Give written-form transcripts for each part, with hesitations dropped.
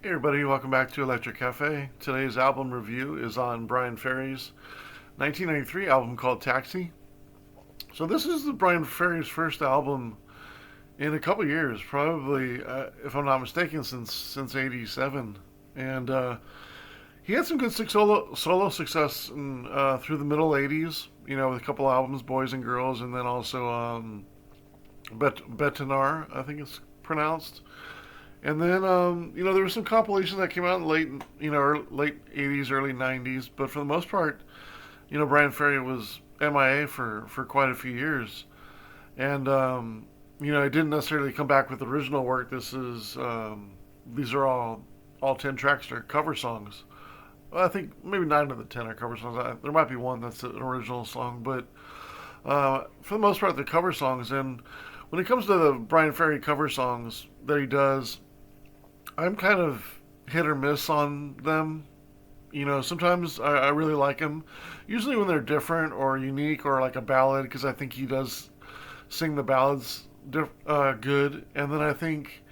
Hey everybody, welcome back to Electric Cafe. Today's album review is on Bryan Ferry's 1993 album called Taxi. So this is the Bryan Ferry's first album in a couple years, probably, if I'm not mistaken, since '87. And he had some good solo success through the middle '80s. You know, with a couple albums, Boys and Girls, and then also Betanar, I think it's pronounced. And then, there were some compilations that came out in late '80s, early '90s. But for the most part, Bryan Ferry was MIA for quite a few years, and it didn't necessarily come back with original work. These are all 10 tracks are cover songs. Well, I think maybe 9 of the 10 are cover songs. There might be one that's an original song, but for the most part, they're cover songs. And when it comes to the Bryan Ferry cover songs that he does, I'm kind of hit or miss on them. Sometimes I really like them. Usually when they're different or unique or like a ballad, because I think he does sing the ballads good. And then I think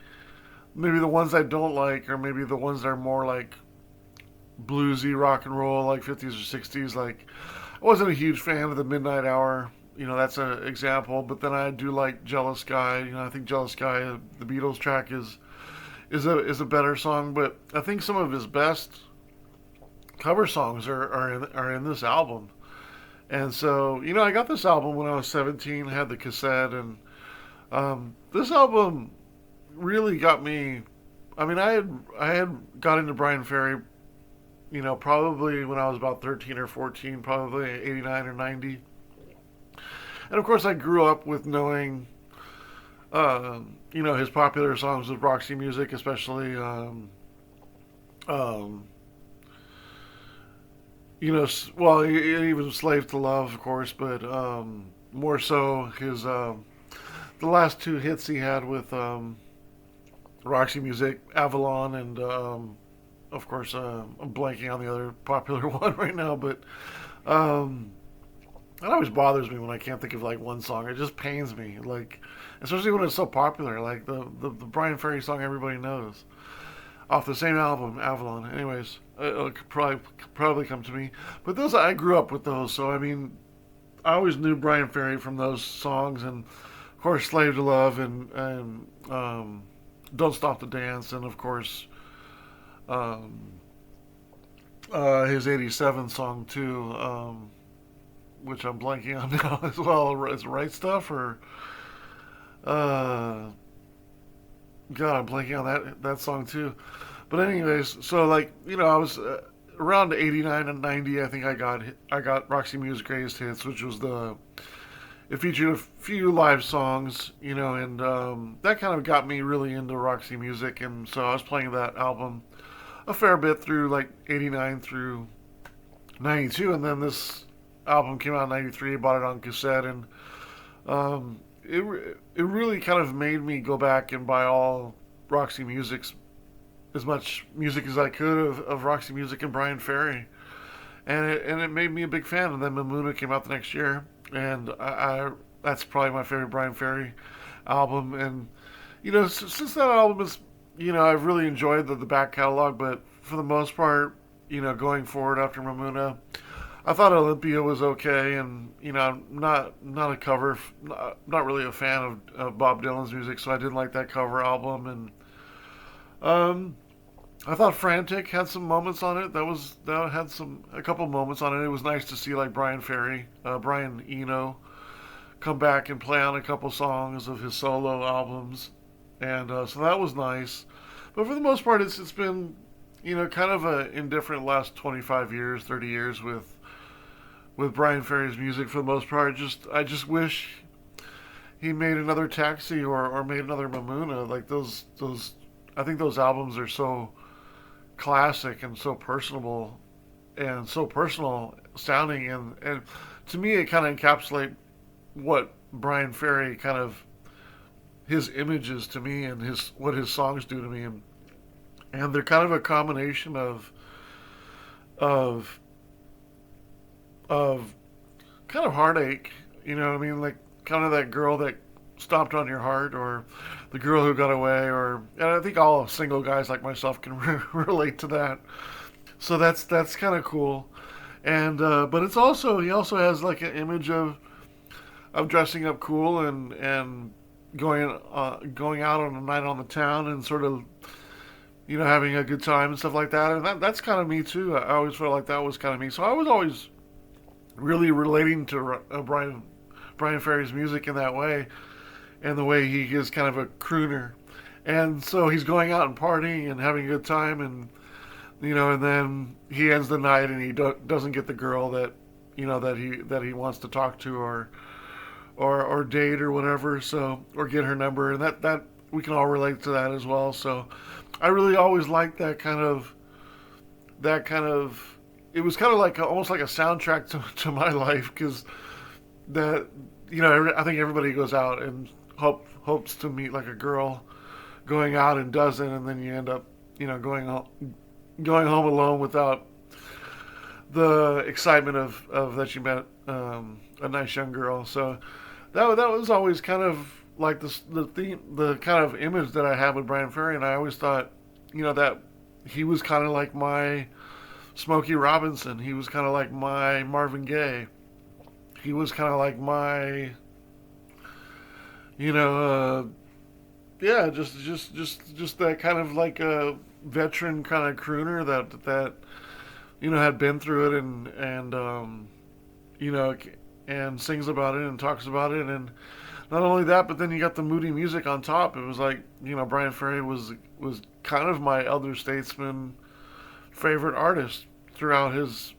maybe the ones I don't like, or maybe the ones that are more like bluesy rock and roll, like 50s or 60s. Like, I wasn't a huge fan of the Midnight Hour. That's an example. But then I do like Jealous Guy. I think Jealous Guy, the Beatles track, is a better song. But I think some of his best cover songs are in this album. And so, I got this album when I was 17, had the cassette, and this album really got me. I mean, I had got into Bryan Ferry, probably when I was about 13 or 14, probably 89 or 90. And of course, I grew up with knowing, his popular songs with Roxy Music, especially, um, well, even Slave to Love, of course, but more so his the last two hits he had with Roxy Music, Avalon, and of course, I'm blanking on the other popular one right now, but um, it always bothers me when I can't think of like one song. It just pains me, like especially when it's so popular, like the Bryan Ferry song everybody knows off the same album, Avalon. Anyways, it'll probably come to me, but those I grew up with those, so I mean, I always knew Bryan Ferry from those songs, and of course, Slave to Love and Don't Stop the Dance, and of course, um, his '87 song too, which I'm blanking on now as well. Is Right Stuff or uh, God, I'm blanking on that song too. But anyways, so like I was around '89 and '90. I think I got Roxy Music Greatest Hits, which was the it featured a few live songs, and that kind of got me really into Roxy Music, and so I was playing that album a fair bit through like '89 through '92, and then this album came out in '93. I bought it on cassette, and it really kind of made me go back and buy all Roxy Music's as much music as I could of Roxy Music and Bryan Ferry, and it made me a big fan. And then Mamuna came out the next year, and I that's probably my favorite Bryan Ferry album. And since that album is I've really enjoyed the back catalog, but for the most part, going forward after Mamuna, I thought Olympia was okay, and I'm not a cover, not really a fan of Bob Dylan's music, so I didn't like that cover album. And I thought Frantic had some moments on it. That had a couple moments on it. It was nice to see like Bryan Ferry, Brian Eno, come back and play on a couple songs of his solo albums, and so that was nice. But for the most part, it's been kind of a indifferent last 25 years, 30 years with Bryan Ferry's music for the most part. I just wish he made another Taxi or made another Mamuna. Like those I think those albums are so classic and so personable and so personal sounding, and to me it kind of encapsulate what Bryan Ferry kind of his images to me and his what his songs do to me, and they're kind of a combination of of kind of heartache, you know what I mean? Like kind of that girl that stomped on your heart, or the girl who got away, or and I think all single guys like myself can relate to that. So that's kind of cool. And but it's also he also has like an image of dressing up cool and going out on a night on the town and sort of having a good time and stuff like that. And that's kind of me too. I always felt like that was kind of me. So I was always really relating to Bryan Ferry's music in that way, and the way he is kind of a crooner. And so he's going out and partying and having a good time, and and then he ends the night and he doesn't get the girl that he wants to talk to or date or whatever. So or get her number, and that we can all relate to that as well. So I really always liked that kind of. It was kind of like almost like a soundtrack to my life, because that I think everybody goes out and hopes to meet like a girl, going out and doesn't, and then you end up going home alone without the excitement of that you met a nice young girl. So that was always kind of like the kind of image that I had with Bryan Ferry, and I always thought that he was kind of like my Smokey Robinson. He was kind of like my Marvin Gaye. He was kind of like my, yeah, just that kind of like a veteran kind of crooner that had been through it and you know and sings about it and talks about it. And not only that, but then you got the moody music on top. It was like Bryan Ferry was kind of my elder statesman favorite artist throughout his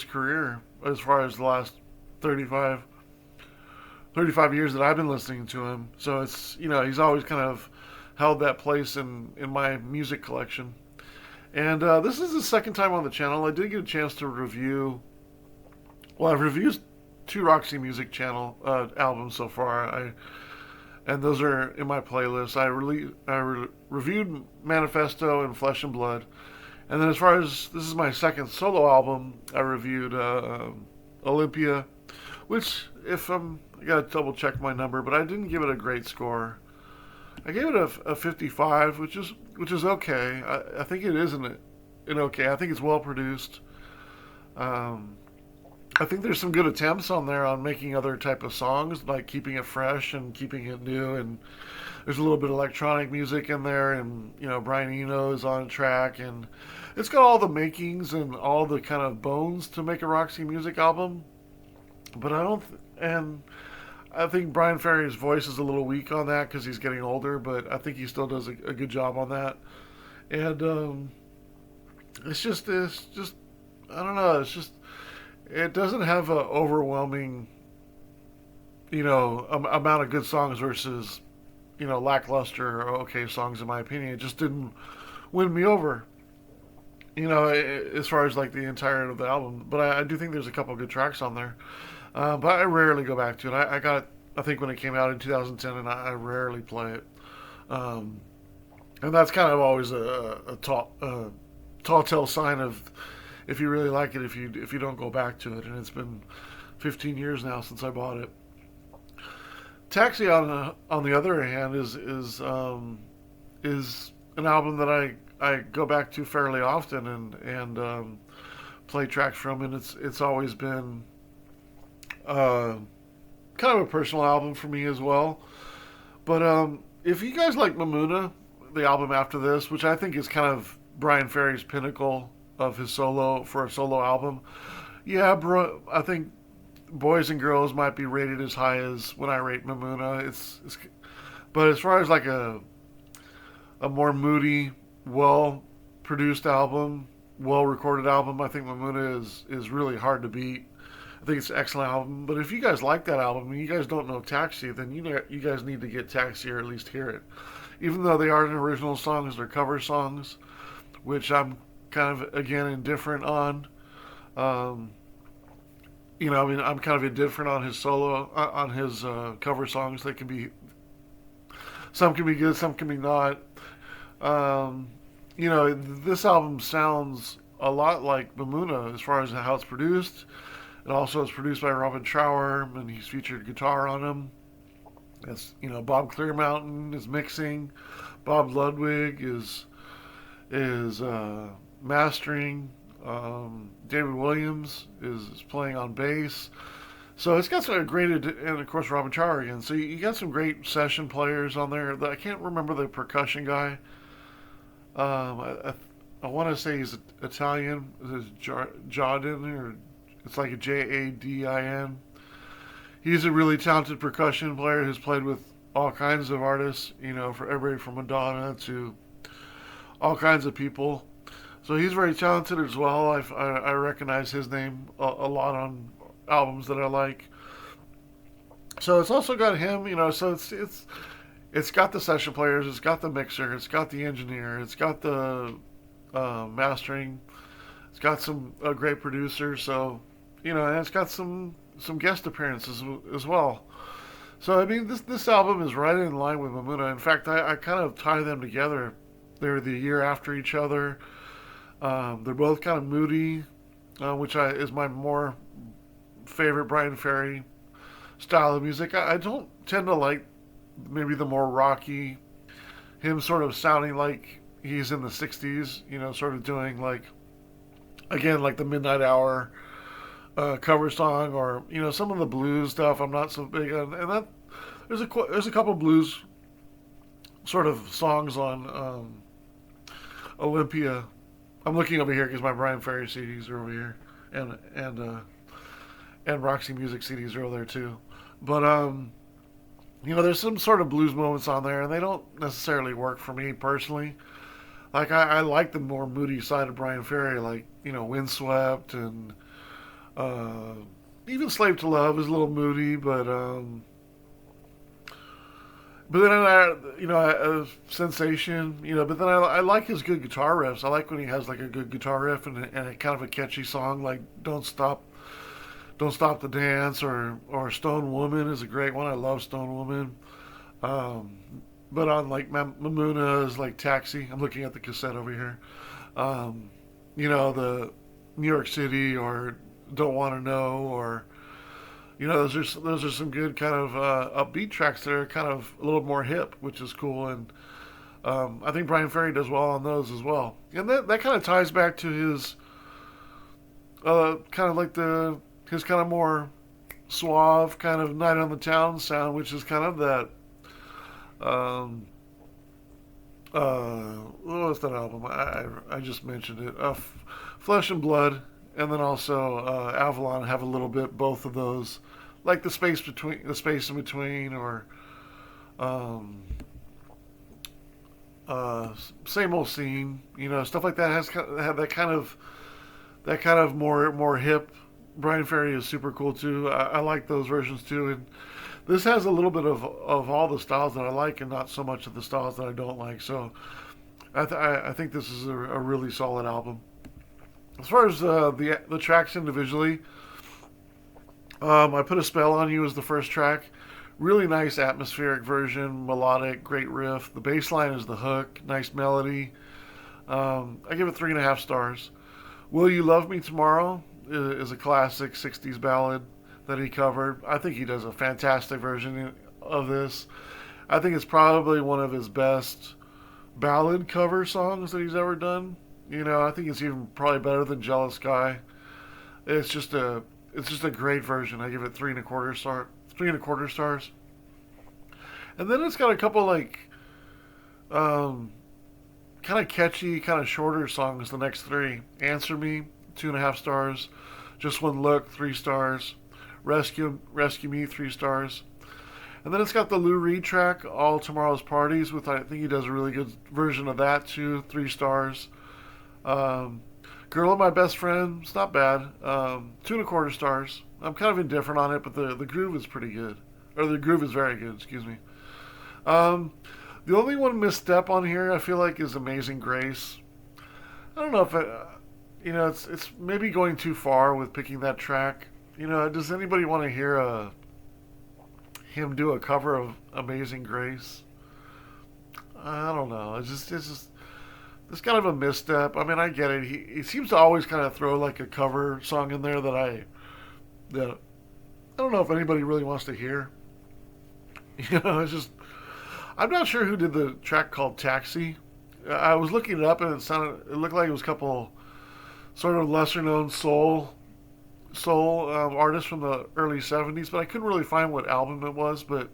career, as far as the last 35 years that I've been listening to him. So it's he's always kind of held that place in my music collection. And this is the second time on the channel. I did get a chance to review. Well, I've reviewed two Roxy Music Channel albums so far. And those are in my playlist. I reviewed Manifesto and Flesh and Blood. And then as far as this is my second solo album, I reviewed Olympia, which I gotta double check my number, but I didn't give it a great score. I gave it a 55, which is okay. I think it is an okay. I think it's well produced. I think there's some good attempts on there on making other type of songs, like keeping it fresh and keeping it new. And there's a little bit of electronic music in there, and Brian Eno is on track, and it's got all the makings and all the kind of bones to make a Roxy Music album. But I think Bryan Ferry's voice is a little weak on that because he's getting older, but I think he still does a good job on that. And it's just I don't know. It doesn't have an overwhelming amount of good songs versus lackluster or okay songs, in my opinion. It just didn't win me over. As far as like the entirety of the album, but I do think there's a couple of good tracks on there. But I rarely go back to it. I think when it came out in 2010, and I rarely play it. And that's kind of always a tall tale sign of if you really like it, if you don't go back to it. And it's been 15 years now since I bought it. Taxi, on the other hand, is an album that I go back to fairly often and play tracks from, and it's always been kind of a personal album for me as well. But if you guys like Mamuna, the album after this, which I think is kind of Bryan Ferry's pinnacle of his solo album, yeah, bro, I think Boys and Girls might be rated as high as when I rate Mamuna. But as far as like a more moody, well produced album, well recorded album, I think Mamuna is really hard to beat. I think it's an excellent album. But if you guys like that album and you guys don't know Taxi, then you guys need to get Taxi or at least hear it. Even though they aren't original songs, they're cover songs, which I'm kind of again indifferent on. I'm kind of indifferent on his solo, on his cover songs. They can be, some can be good, some can be not. This album sounds a lot like Mamuna as far as how it's produced. It also is produced by Robin Trower, and he's featured guitar on him. That's Bob Clearmountain is mixing, Bob Ludwig is mastering, David Williams is playing on bass. So it's got some great, and of course Robin Char again. So you got some great session players on there. I can't remember the percussion guy. I want to say he's Italian. Is it Jadin, or it's like a Jadin? He's a really talented percussion player who's played with all kinds of artists. For everybody from Madonna to all kinds of people. So he's very talented as well. I recognize his name a lot on albums that I like. So it's also got him. So it's got the session players, it's got the mixer, it's got the engineer, it's got the mastering, it's got some great producers. So and it's got some guest appearances as well. So I mean, this album is right in line with Mamuna. In fact, I kind of tie them together. They're the year after each other. They're both kind of moody, which is my more favorite Bryan Ferry style of music. I don't tend to like maybe the more rocky, him sort of sounding like he's in the 60s, sort of doing like, again, like the Midnight Hour cover song, or some of the blues stuff I'm not so big on. And that there's a couple blues sort of songs on Olympia. I'm looking over here because my Bryan Ferry CDs are over here, and Roxy Music CDs are over there too. But there's some sort of blues moments on there, and they don't necessarily work for me personally. Like I like the more moody side of Bryan Ferry, like Windswept, and even Slave to Love is a little moody, but then Sensation, But then I like his good guitar riffs. I like when he has like a good guitar riff and a kind of a catchy song like Don't Stop the Dance, or Stone Woman is a great one. I love Stone Woman. But on like Mamuna's like Taxi, I'm looking at the cassette over here. The New York City, or Don't Want to Know, or those are some good kind of upbeat tracks that are kind of a little more hip, which is cool. And I think Bryan Ferry does well on those as well. And that kind of ties back to his kind of like his kind of more suave kind of Night on the Town sound, which is kind of that. What was that album? I just mentioned it. Flesh and Blood, and then also Avalon have a little bit both of those, like the space in between, or same old scene, stuff like that have that kind of more hip. Bryan Ferry is super cool too. I like those versions too, and this has a little bit of all the styles that I like, and not so much of the styles that I don't like. So I think this is a really solid album. As far as the tracks individually, I Put a Spell on You as the first track. Really nice atmospheric version, melodic, great riff. The bass line is the hook, nice melody. I give it 3.5 stars. Will You Love Me Tomorrow is a classic 60s ballad that he covered. I think he does a fantastic version of this. I think it's probably one of his best ballad cover songs that he's ever done. I think it's even probably better than Jealous Guy. It's just a great version. I give it 3.25 stars. And then it's got a couple like kind of catchy, kind of shorter songs. The next three: Answer Me, 2.5 stars. Just One Look, 3 stars. Rescue Me, 3 stars. And then it's got the Lou Reed track, All Tomorrow's Parties, with I think he does a really good version of that too, 3 stars. Girl and My Best Friend, it's not bad, 2.25 stars. I'm kind of indifferent on it, but the groove is pretty good, or the groove is very good. Excuse me. The only one misstep on here I feel like is Amazing Grace. I don't know if it's maybe going too far with picking that track. Does anybody want to hear him do a cover of Amazing Grace? I don't know. It's just it's kind of a misstep. I mean, I get it. He seems to always kind of throw like a cover song in there that I don't know if anybody really wants to hear. It's just I'm not sure who did the track called Taxi. I was looking it up and it looked like it was a couple sort of lesser known soul artists from the early '70s, but I couldn't really find what album it was. But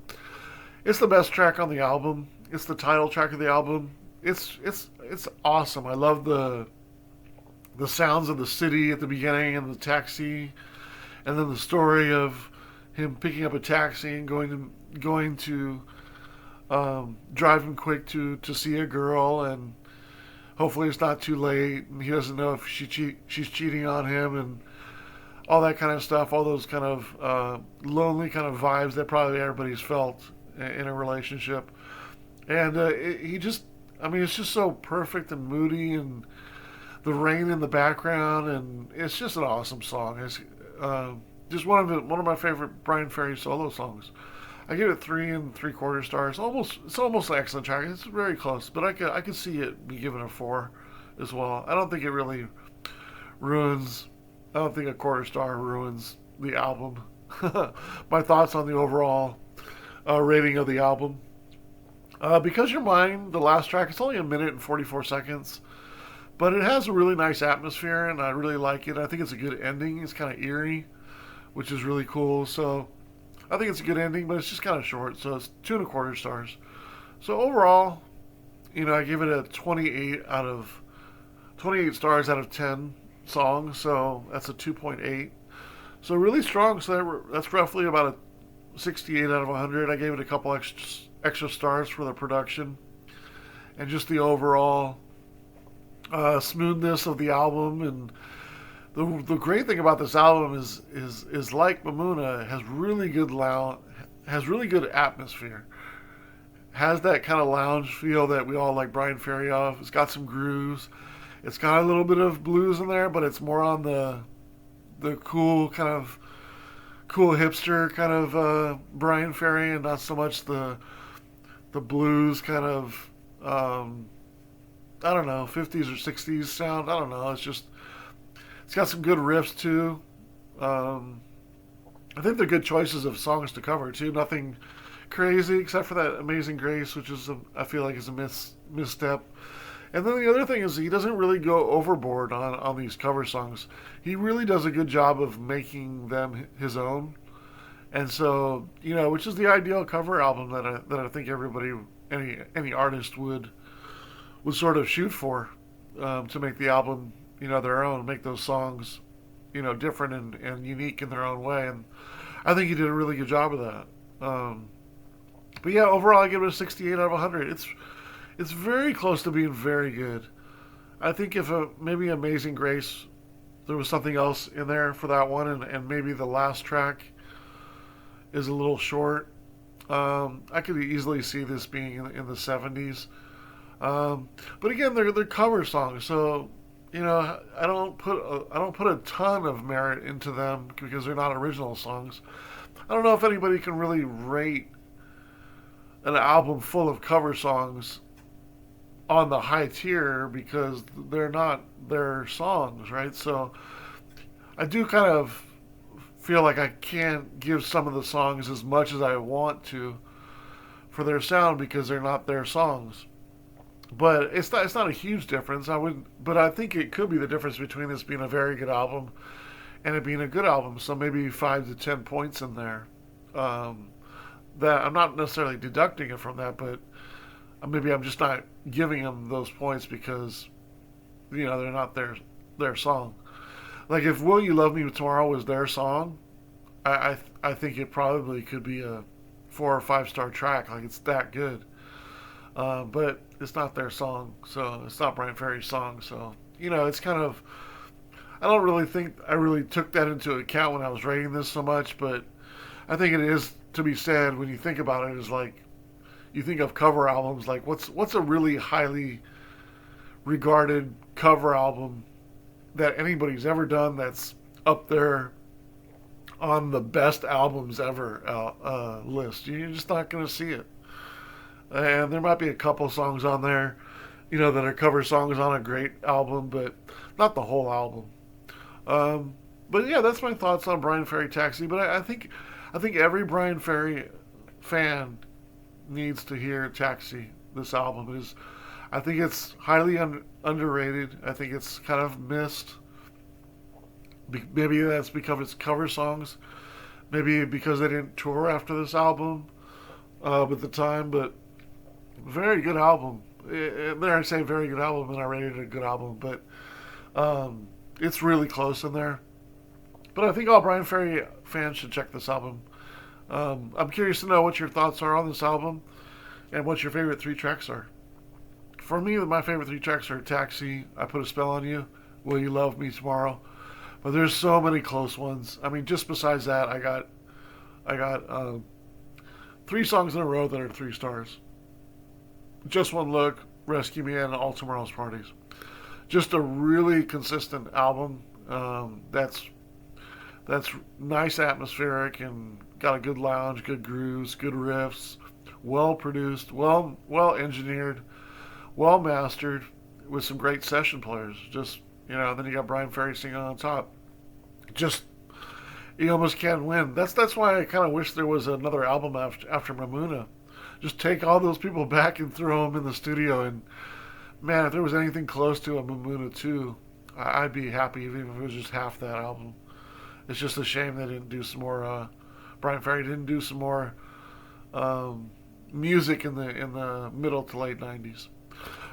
it's the best track on the album. It's the title track of the album. It's awesome. I love the sounds of the city at the beginning and the taxi, and then the story of him picking up a taxi and going to driving quick to see a girl, and hopefully it's not too late, and he doesn't know if she's cheating on him, and all that kind of stuff, all those kind of lonely kind of vibes that probably everybody's felt in a relationship. And he just, I mean, it's just so perfect and moody, and the rain in the background, and it's just an awesome song. It's just one of my favorite Bryan Ferry solo songs. I give it 3 3/4 stars. It's almost an excellent track. It's very close, but I could see it be given a 4 as well. I don't think it really ruins. I don't think a 1/4 star ruins the album. My thoughts on the overall rating of the album. Because You're Mine, the last track, it's only 1 minute and 44 seconds, but it has a really nice atmosphere, and I really like it. I think it's a good ending. It's kind of eerie, which is really cool. So I think it's a good ending, but it's just kind of short. So it's 2 1/4 stars. So overall, I give it a 28 stars out of 10 songs. So that's a 2.8. So really strong. So that's roughly about a 68 out of 100. I gave it a couple extra stars for the production and just the overall smoothness of the album. And the great thing about this album is like Mamuna, has really good atmosphere, has that kind of lounge feel that we all like Bryan Ferry of. It's got some grooves, it's got a little bit of blues in there, but it's more on the cool hipster kind of Bryan Ferry, and not so much the blues kind of I don't know, 50s or 60s sound. I don't know. It's got some good riffs too. I think they're good choices of songs to cover too. Nothing crazy except for that Amazing Grace, which I feel like is a misstep. And then the other thing is he doesn't really go overboard on these cover songs. He really does a good job of making them his own. And so, which is the ideal cover album that I think everybody, any artist would sort of shoot for, to make the album, their own, make those songs, different and unique in their own way. And I think he did a really good job of that. But yeah, overall I give it a 68 out of 100. It's very close to being very good. I think if maybe Amazing Grace, there was something else in there for that one, and maybe the last track is a little short. I could easily see this being in the 70s. But again, they're cover songs, so I don't put a ton of merit into them because they're not original songs. I don't know if anybody can really rate an album full of cover songs on the high tier because they're not their songs, right? So I do kind of feel like I can't give some of the songs as much as I want to for their sound because they're not their songs. But it's not a huge difference. But I think it could be the difference between this being a very good album and it being a good album. So maybe 5 to 10 points in there. That I'm not necessarily deducting it from that, but maybe I'm just not giving them those points because they're not their song. Like if "Will You Love Me Tomorrow" was their song, I think it probably could be a 4 or 5 star track. Like it's that good. But it's not their song, so it's not Bryan Ferry's song. So it's kind of. I don't really think I really took that into account when I was rating this so much, but I think it is to be said when you think about it. Is like you think of cover albums, like what's a really highly regarded cover album that anybody's ever done that's up there on the best albums ever list. You're just not going to see it. And there might be a couple songs on there, that are cover songs on a great album, but not the whole album. But yeah, that's my thoughts on Bryan Ferry Taxi. But I think every Bryan Ferry fan needs to hear Taxi. This album is, I think it's highly underrated. I think it's kind of missed. Maybe that's because it's cover songs. Maybe because they didn't tour after this album at the time. But very good album. There I say very good album, and I rated it a good album. But it's really close in there. But I think all Bryan Ferry fans should check this album. I'm curious to know what your thoughts are on this album and what your favorite three tracks are. For me, my favorite three tracks are Taxi, I Put a Spell on You, Will You Love Me Tomorrow. But there's so many close ones. I mean, just besides that, I got 3 songs in a row that are 3 stars. Just One Look, Rescue Me, and All Tomorrow's Parties. Just a really consistent album. That's nice atmospheric and got a good lounge, good grooves, good riffs, well produced, well engineered, well mastered, with some great session players. Just then you got Bryan Ferry singing on top. Just you almost can't win. That's why I kind of wish there was another album after Mamuna. Just take all those people back and throw them in the studio. And man, if there was anything close to a Mamuna 2, I'd be happy even if it was just half that album. It's just a shame they didn't do some more. Bryan Ferry didn't do some more music in the middle to late '90s.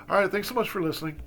All right, thanks so much for listening.